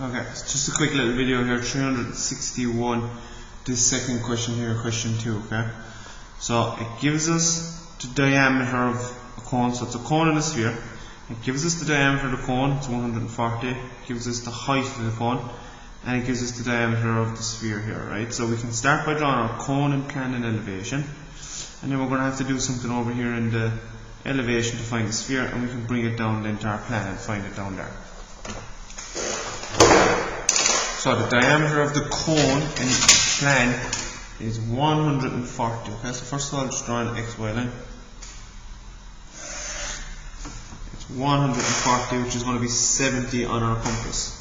Okay, so just a quick little video here, 361, this second question here, question 2, okay? So it gives us the diameter of a cone, so it's a cone and a sphere. It gives us the diameter of the cone, it's 140, it gives us the height of the cone, and it gives us the diameter of the sphere here, right? So we can start by drawing our cone in plan and elevation, and then we're going to have to do something over here in the elevation to find the sphere, and we can bring it down then to our plan and find it down there. So the diameter of the cone in plan is 140. Okay, so first of all, just draw an XY line. It's 140, which is going to be 70 on our compass.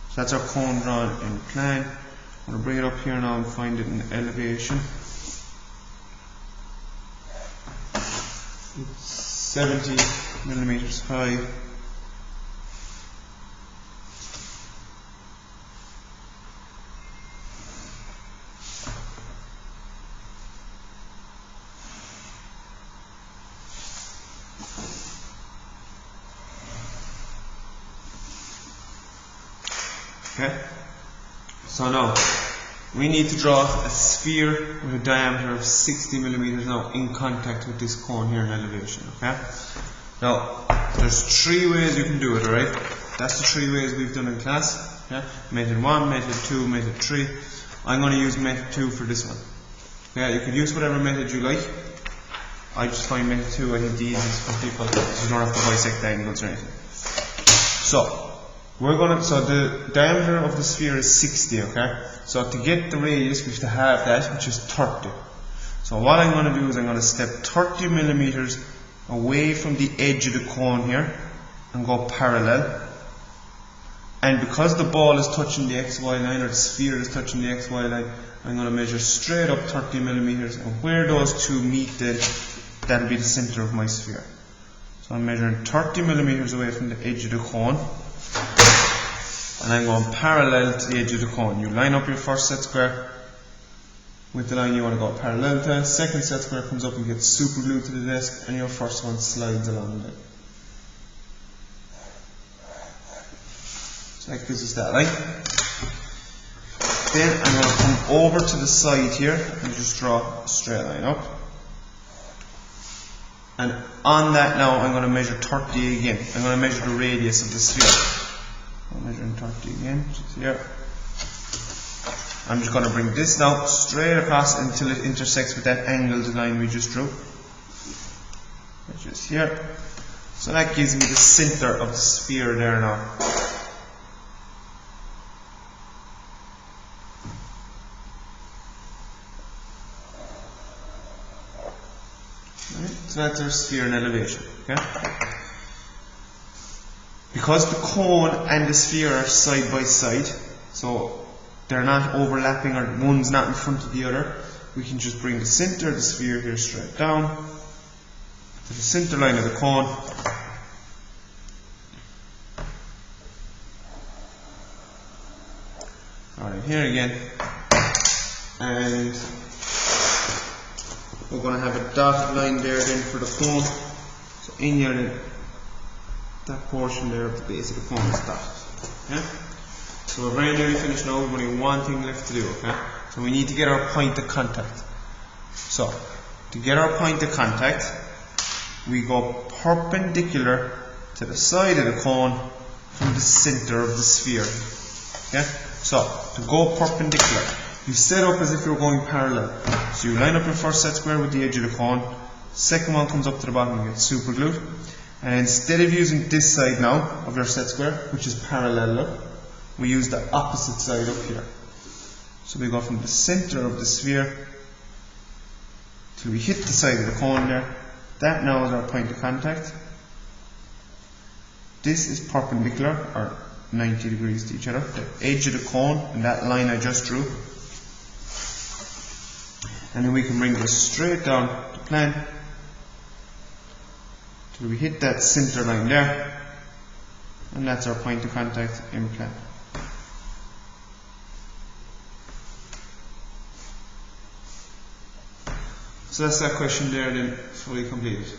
So that's our cone drawn in plan. I'm going to bring it up here now and find it in elevation. It's 70 millimeters high. Okay, so now we need to draw a sphere with a diameter of 60 millimeters now in contact with this cone here in elevation. Okay, now there's 3 ways you can do it, alright? That's the 3 ways we've done in class. Okay? Method 1, method 2, method 3. I'm going to use method 2 for this one. Okay, you can use whatever method you like. I just find method 2, I think the easiest for people, because you don't have to bisect angles or anything. So the diameter of the sphere is 60, okay? So to get the radius, we have to have that, which is 30. So what I'm going to do is I'm going to step 30 millimeters away from the edge of the cone here and go parallel. And because the ball is touching the XY line, or the sphere is touching the XY line, I'm going to measure straight up 30 millimeters, and where those two meet, then that'll be the center of my sphere. So I'm measuring 30 millimeters away from the edge of the cone, and I'm going parallel to the edge of the cone. You line up your first set square with the line you want to go parallel to. Second set square comes up and gets super glued to the desk, and your first one slides along there. So that gives us that line. Then I'm going to come over to the side here and just draw a straight line up. And on that now I'm going to measure 30 again. I'm going to measure the radius of the sphere. I'm measuring 30 again, which is here. I'm just going to bring this now straight across until it intersects with that angled line we just drew, which is here. So that gives me the center of the sphere there now. Right, so that's our sphere in elevation. Okay? Because the cone and the sphere are side by side, so they're not overlapping or one's not in front of the other, we can just bring the center of the sphere here straight down to the center line of the cone. Alright, here again. And we're going to have a dotted line there then for the cone. So in here then, that portion there of the base of the cone is dotted. Okay? So we're very nearly finished now. We've only one thing left to do. Okay? So we need to get our point of contact. So to get our point of contact, we go perpendicular to the side of the cone from the center of the sphere. Okay? So to go perpendicular, you set up as if you're going parallel. So you line up your first set square with the edge of the cone. Second one comes up to the bottom and gets super glued. And instead of using this side now of your set square, which is parallel, we use the opposite side up here. So we go from the center of the sphere till we hit the side of the cone there. That now is our point of contact. This is perpendicular, or 90 degrees to each other. The edge of the cone and that line I just drew. And then we can bring this straight down the plane till we hit that center line there. And that's our point of contact in plane. So that's that question there then fully completed.